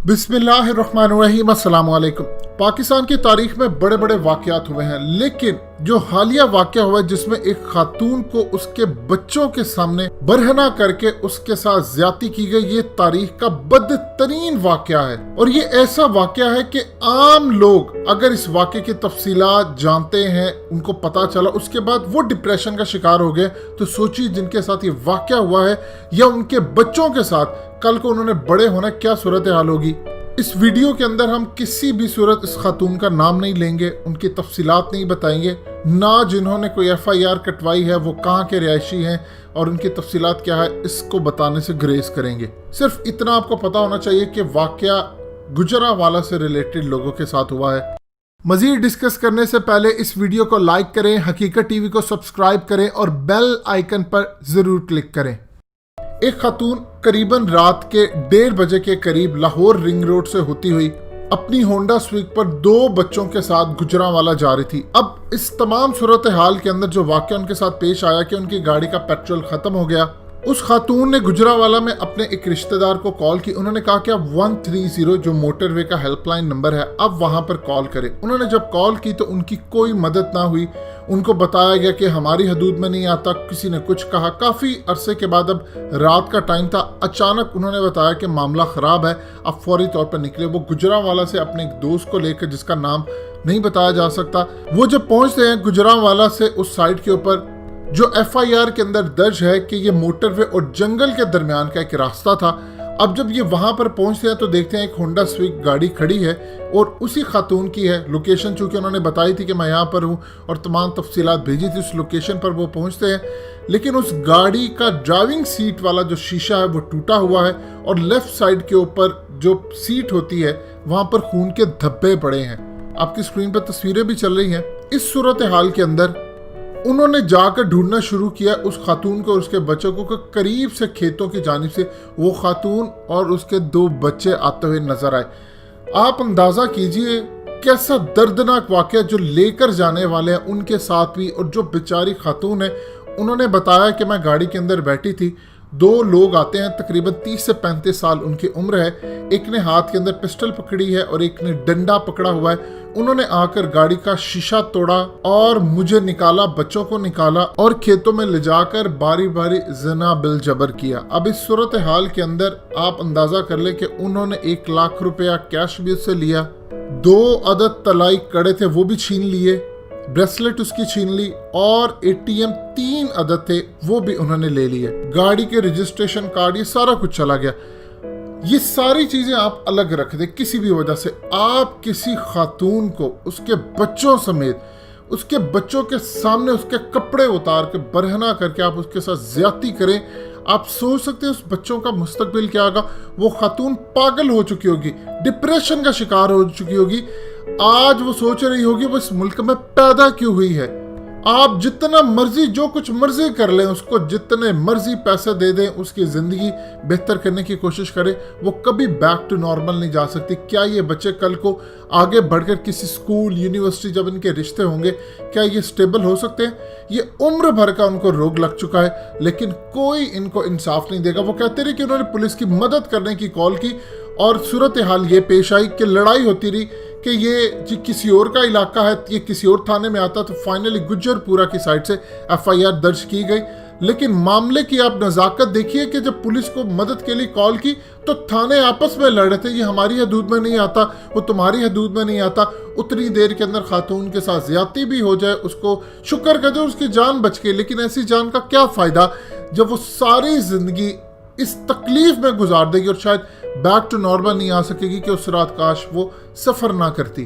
बिस्मिल्लाहिर्रहमानिर्रहीम, अस्सलाम वालेकुम। पाकिस्तान की तारीख में बड़े बड़े वाक़यात हुए हैं, लेकिन जो हालिया वाक़या हुआ है जिसमें एक खातून को उसके बच्चों के सामने बरहना करके उसके साथ ज्यादती की गई, ये तारीख का बदतरीन वाक़या है। और ये ऐसा वाक़या है कि आम लोग अगर इस वाक़े की तफसीलात जानते हैं, उनको पता चला, उसके बाद वो डिप्रेशन का शिकार हो गए, तो सोचिए जिनके साथ ये वाक़या हुआ है या उनके बच्चों के साथ कल को उन्होंने बड़े होना क्या सूरत हाल होगी। इस वीडियो के अंदर हम किसी भी सूरत इस खातून का नाम नहीं लेंगे, उनकी तफसीलात नहीं बताएंगे, ना जिन्होंने कोई FIR कटवाई है वो कहाँ के रिहायशी हैं और उनकी तफसीलात क्या है, इसको बताने से ग्रेस करेंगे। सिर्फ इतना आपको पता होना चाहिए कि वाक़या गुजरांवाला से रिलेटेड लोगों के साथ हुआ है। मजीद डिस्कस करने से पहले इस वीडियो को लाइक करें, हकीकत TV को सब्सक्राइब करें और बेल आइकन पर ज़रूर क्लिक करें। एक खातून करीबन रात के 1:30 बजे के करीब लाहौर रिंग रोड से होती हुई अपनी होंडा स्विग पर 2 बच्चों के साथ गुजरांवाला जा रही थी। अब इस तमाम सूरत हाल के अंदर जो वाक़या उनके साथ पेश आया कि उनकी गाड़ी का पेट्रोल खत्म हो गया, उस खातून ने गुजरांवाला में अपने एक रिश्तेदार को कॉल की। उन्होंने कहा कि आप 130 जो मोटरवे का हेल्पलाइन नंबर है, अब वहां पर कॉल करें। उन्होंने जब कॉल की तो उनकी कोई मदद ना हुई। उनको बताया गया कि हमारी हदूद में नहीं आता, किसी ने कुछ कहा। काफ़ी अरसे के बाद, अब रात का टाइम था, अचानक उन्होंने बताया कि मामला ख़राब है, अब फौरी तौर पर निकले। वो गुजरांवाला से अपने एक दोस्त को लेकर, जिसका नाम नहीं बताया जा सकता, वो जब पहुंचते हैं गुजरांवाला से उस साइड के ऊपर जो FIR के अंदर दर्ज है कि ये मोटरवे और जंगल के दरमियान का एक रास्ता था। अब जब ये वहां पर पहुंचते हैं तो देखते हैं एक होंडा स्विग गाड़ी खड़ी है और उसी खातून की है। लोकेशन चूंकि उन्होंने बताई थी कि मैं यहाँ पर हूँ और तमाम तफसीलात भेजी थी, उस लोकेशन पर वो पहुँचते हैं। लेकिन उस गाड़ी का ड्राइविंग सीट वाला जो शीशा है वो टूटा हुआ है और लेफ्ट साइड के ऊपर जो सीट होती है वहाँ पर खून के धब्बे पड़े हैं। आपकी स्क्रीन पर तस्वीरें भी चल रही हैं। इस सूरत हाल के अंदर उन्होंने जाकर ढूंढना शुरू किया उस खातून को और उसके बच्चों को। करीब से खेतों की जानिब से वो खातून और उसके 2 बच्चे आते हुए नजर आए। आप अंदाजा कीजिए कैसा दर्दनाक वाकया जो लेकर जाने वाले हैं उनके साथ भी। और जो बेचारी खातून है, उन्होंने बताया कि मैं गाड़ी के अंदर बैठी थी, 2 लोग आते हैं, तकरीबन 30 से 35 साल उनकी उम्र है। एक ने हाथ के अंदर पिस्टल पकड़ी है और एक ने डंडा पकड़ा हुआ है। उन्होंने आकर गाड़ी का शीशा तोड़ा और मुझे निकाला, बच्चों को निकाला और खेतों में ले जाकर बारी बारी ज़िना बिल जबर किया। अब इस सूरत हाल के अंदर आप अंदाजा कर ले कि उन्होंने 1 लाख रुपया कैश भी उससे लिया, 2 अदद तलाई कड़े थे वो भी छीन लिए, ब्रेसलेट उसकी छीन ली और ATM 3 अदद थे वो भी उन्होंने ले लिए। गाड़ी के रजिस्ट्रेशन कार्ड, ये सारा कुछ चला गया। ये सारी चीजें आप अलग रख दें, किसी भी वजह से आप किसी खातून को उसके बच्चों समेत, उसके बच्चों के सामने उसके कपड़े उतार के बरहना करके आप उसके साथ ज्यादती करें, आप सोच सकते हैं उस बच्चों का मुस्तकबिल क्या होगा। वो खातून पागल हो चुकी होगी, डिप्रेशन का शिकार हो चुकी होगी। आज वो सोच रही होगी वो इस मुल्क में पैदा क्यों हुई है। आप जितना मर्जी जो कुछ मर्जी कर लें, उसको जितने मर्जी पैसे दे दें, उसकी ज़िंदगी बेहतर करने की कोशिश करें, वो कभी बैक टू नॉर्मल नहीं जा सकती। क्या ये बच्चे कल को आगे बढ़कर किसी स्कूल, यूनिवर्सिटी, जब इनके रिश्ते होंगे, क्या ये स्टेबल हो सकते हैं? ये उम्र भर का उनको रोग लग चुका है, लेकिन कोई इनको इंसाफ नहीं देगा। वो कहते रहे कि उन्होंने पुलिस की मदद करने की कॉल की और सूरत हाल ये पेश आई कि लड़ाई होती रही कि ये किसी और का इलाका है, ये किसी और थाने में आता। तो फाइनली गुज्जरपुरा की साइड से FIR दर्ज की गई। लेकिन मामले की आप नज़ाकत देखिए कि जब पुलिस को मदद के लिए कॉल की तो थाने आपस में लड़ रहे थे, ये हमारी हदूद में नहीं आता, वो तुम्हारी हदूद में नहीं आता। उतनी देर के अंदर खातून के साथ ज्यादती भी हो जाए, उसको शुक्र कर दो उसकी जान बच गई। लेकिन ऐसी जान का क्या फ़ायदा जब वो सारी ज़िंदगी इस तकलीफ में गुजार देगी और शायद बैक टू नॉर्मल नहीं आ सकेगी कि उस रात काश वो सफर ना करती।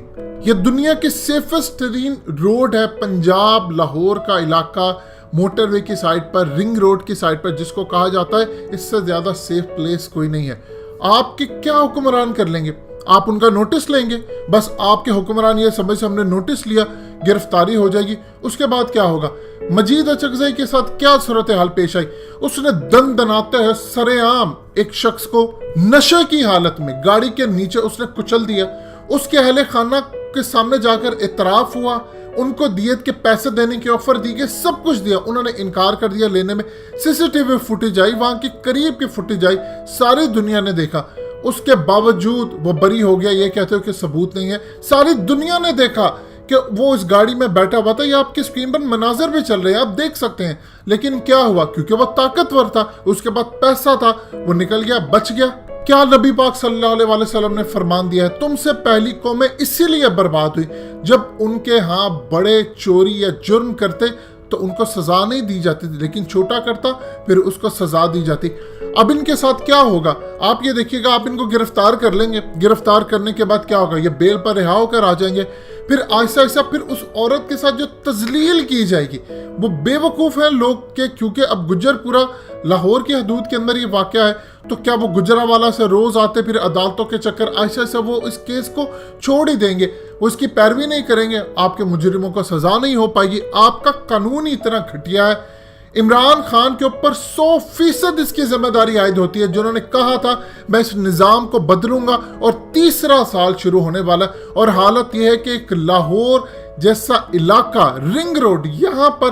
ये दुनिया की सेफेस्ट तरीन रोड है, पंजाब लाहौर का इलाका, मोटरवे की साइड पर, रिंग रोड की साइड पर, जिसको कहा जाता है इससे ज्यादा सेफ प्लेस कोई नहीं है। आपके क्या हुक्मरान कर लेंगे? आप उनका नोटिस लेंगे, बस आपके हुक्मरान ये समझ से हमने नोटिस लिया, गिरफ्तारी हो जाएगी। उसके बाद क्या होगा? मजीद अचकज़ई के साथ क्या सूरत हाल पेश आई? उसने दन दनाते हैं सरेआम एक शख्स को नशे की हालत में गाड़ी के नीचे उसने कुचल दिया। उसके अहले खाना के सामने जाकर इतराफ हुआ, उनको दियत के पैसे देने की ऑफर दी गई, सब कुछ दिया, उन्होंने इनकार कर दिया लेने में। CCTV फुटेज आई, वहां की करीब की फुटेज आई, सारी दुनिया ने देखा। اس کے باوجود وہ بری ہو گیا، یہ کہتے ہو کہ ثبوت نہیں ہے۔ ساری دنیا نے دیکھا کہ وہ اس گاڑی میں بیٹھا ہوا تھا، یہ آپ کی اسکرین پر مناظر بھی چل رہے ہیں، آپ دیکھ سکتے ہیں۔ لیکن کیا ہوا؟ کیونکہ وہ طاقتور تھا، اس کے بعد پیسہ تھا، وہ نکل گیا، بچ گیا۔ کیا نبی پاک صلی اللہ علیہ وسلم نے فرمان دیا ہے تم سے پہلی قومیں اسی لیے برباد ہوئی جب ان کے ہاں بڑے چوری یا جرم کرتے تو ان کو سزا نہیں دی جاتی تھی، لیکن چھوٹا کرتا پھر اس کو سزا دی جاتی۔ اب ان کے ساتھ کیا ہوگا آپ یہ دیکھیے گا، آپ ان کو گرفتار کر لیں گے، گرفتار کرنے کے بعد کیا ہوگا؟ یہ بیل پر رہا ہو کر آ جائیں گے، پھر آہستہ آہستہ پھر اس عورت کے ساتھ جو تذلیل کی جائے گی، وہ بے وقوف ہیں لوگ کہ کیونکہ اب گجر پورا لاہور کی حدود کے اندر یہ واقعہ ہے، تو کیا وہ گجرانوالہ سے روز آتے پھر عدالتوں کے چکر، آہستہ آہستہ وہ اس کیس کو چھوڑ ہی دیں گے، وہ اس کی پیروی نہیں کریں گے، آپ کے مجرموں کو سزا نہیں ہو پائے گی۔ آپ کا قانون ہی اتنا گھٹیا ہے۔ عمران خان کے اوپر 100% اس کی ذمہ داری عائد ہوتی ہے، جنہوں نے کہا تھا میں اس نظام کو بدلوں گا، اور تیسرا سال شروع ہونے والا، اور حالت یہ ہے کہ ایک لاہور جیسا علاقہ، رنگ روڈ، یہاں پر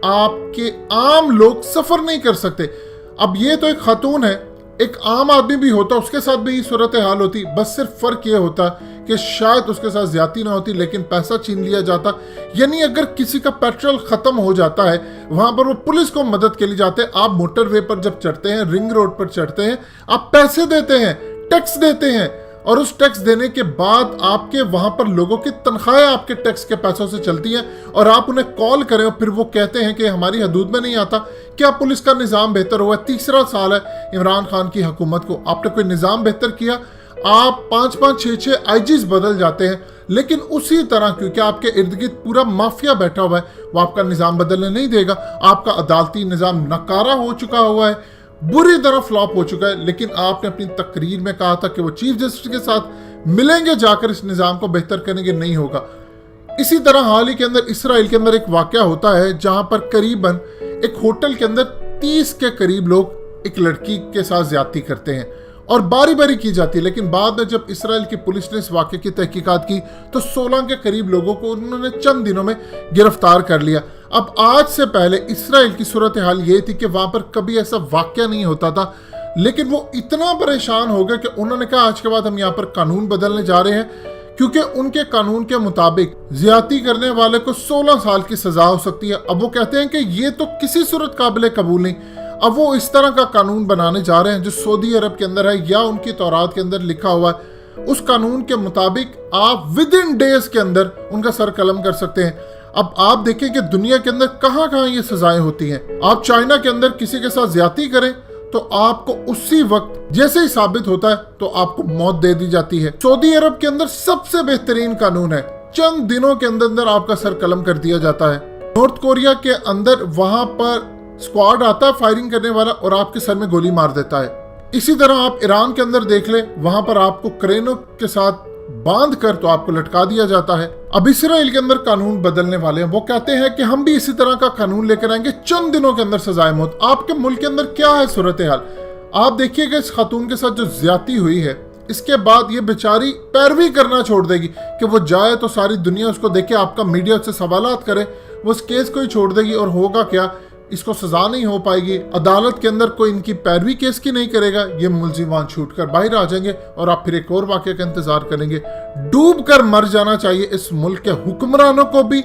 آپ کے عام لوگ سفر نہیں کر سکتے۔ اب یہ تو ایک خاتون ہے، ایک عام آدمی بھی ہوتا، اس کے ساتھ بھی یہ صورتحال ہوتی، بس صرف فرق یہ ہوتا کہ شاید اس کے ساتھ زیادتی نہ ہوتی لیکن پیسہ چھین لیا جاتا۔ یعنی اگر کسی کا پیٹرول ختم ہو جاتا ہے، وہاں پر وہ پولیس کو مدد کے لیے جاتے ہیں۔ آپ موٹر وے پر جب چڑھتے ہیں، رنگ روڈ پر چڑھتے ہیں، آپ پیسے دیتے ہیں، ٹیکس دیتے ہیں، اور اس ٹیکس دینے کے بعد آپ کے وہاں پر لوگوں کی تنخواہیں آپ کے ٹیکس کے پیسوں سے چلتی ہیں، اور آپ انہیں کال کریں اور پھر وہ کہتے ہیں کہ ہماری حدود میں نہیں آتا۔ کیا پولیس کا نظام بہتر ہوا ہے؟ تیسرا سال ہے عمران خان کی حکومت کو، آپ نے کوئی نظام بہتر کیا؟ آپ 5-5 6-6 آئی جیز بدل جاتے ہیں، لیکن اسی طرح کیونکہ آپ کے ارد گرد پورا مافیا بیٹھا ہوا ہے، وہ آپ کا نظام بدلنے نہیں دے گا۔ آپ کا عدالتی نظام ناکارہ ہو چکا ہوا ہے، بری طرح فلاپ ہو چکا ہے، لیکن آپ نے اپنی تقریر میں کہا تھا کہ وہ چیف جسٹس کے ساتھ ملیں گے، جا کر اس نظام کو بہتر کریں گے، نہیں ہوگا۔ اسی طرح حال ہی کے اندر اسرائیل کے اندر ایک واقعہ ہوتا ہے جہاں پر قریباً ایک ہوٹل کے اندر 30 کے قریب لوگ ایک لڑکی کے ساتھ زیادتی کرتے ہیں، اور باری باری کی جاتی ہے، لیکن بعد میں جب اسرائیل کی پولیس نے اس واقعے کی تحقیقات کی تو 16 کے قریب لوگوں کو انہوں نے چند دنوں میں گرفتار کر لیا۔ اب آج سے پہلے اسرائیل کی صورتحال یہ تھی کہ وہاں پر کبھی ایسا واقعہ نہیں ہوتا تھا، لیکن وہ اتنا پریشان ہو گئے کہ انہوں نے کہا آج کے بعد ہم یہاں پر قانون بدلنے جا رہے ہیں، کیونکہ ان کے قانون کے مطابق زیادتی کرنے والے کو 16 سال کی سزا ہو سکتی ہے۔ اب وہ کہتے ہیں کہ یہ تو کسی صورت قابل قبول نہیں۔ اب وہ اس طرح کا قانون بنانے جا رہے ہیں جو سعودی عرب کے اندر ہے یا ان کی تورات کے اندر لکھا ہوا ہے، اس قانون کے مطابق آپ ودن ڈیز کے اندر ان کا سر قلم کر سکتے ہیں۔ اب آپ دیکھیں کہ دنیا کے اندر کہاں کہاں یہ سزائیں ہوتی ہیں۔ آپ چائنا کے اندر کسی کے ساتھ زیادتی کریں تو آپ کو اسی وقت جیسے ہی ثابت ہوتا ہے تو آپ کو موت دے دی جاتی ہے۔ سعودی عرب کے اندر سب سے بہترین قانون ہے، چند دنوں کے اندر آپ کا سر قلم کر دیا جاتا ہے۔ نارتھ کوریا کے اندر وہاں پر اسکواڈ آتا ہے فائرنگ کرنے والا اور آپ کے سر میں گولی مار دیتا ہے۔ اسی طرح آپ ایران کے اندر دیکھ لیں، وہاں پر آپ کو کرینوں کے ساتھ باندھ کر تو آپ کو لٹکا دیا جاتا ہے۔ اب اسرائیل کے اندر قانون بدلنے والے ہیں، وہ کہتے ہیں کہ ہم بھی اسی طرح کا قانون لے کر آئیں گے، چند دنوں کے اندر سزائے موت۔ آپ کے ملک کے اندر کیا ہے صورتحال؟ آپ دیکھیے کہ اس خاتون کے ساتھ جو زیادتی ہوئی ہے، اس کے بعد یہ بیچاری پیروی کرنا چھوڑ دے گی کہ وہ جائے تو ساری دنیا اس کو دیکھے، آپ کا میڈیا اس سے سوالات کرے، وہ اس کیس کو ہی چھوڑ دے گی، اور ہوگا کیا؟ اس کو سزا نہیں ہو پائے گی، عدالت کے اندر کوئی ان کی پیروی کیس کی نہیں کرے گا، یہ ملزمان چھوٹ کر باہر آ جائیں گے، اور آپ پھر ایک اور واقعے کا انتظار کریں گے۔ ڈوب کر مر جانا چاہیے اس ملک کے حکمرانوں کو بھی،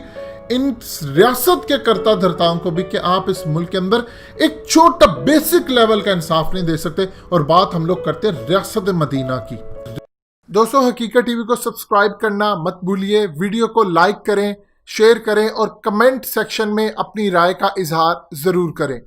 ان ریاست کے کرتا دھرتاؤں کو بھی، کہ آپ اس ملک کے اندر ایک چھوٹا بیسک لیول کا انصاف نہیں دے سکتے۔ اور بات ہم لوگ کرتے ہیں ریاست مدینہ کی۔ دوستو، حقیقت ٹی وی کو سبسکرائب کرنا مت بھولیے، ویڈیو کو لائک کریں، شیئر کریں، اور کمنٹ سیکشن میں اپنی رائے کا اظہار ضرور کریں۔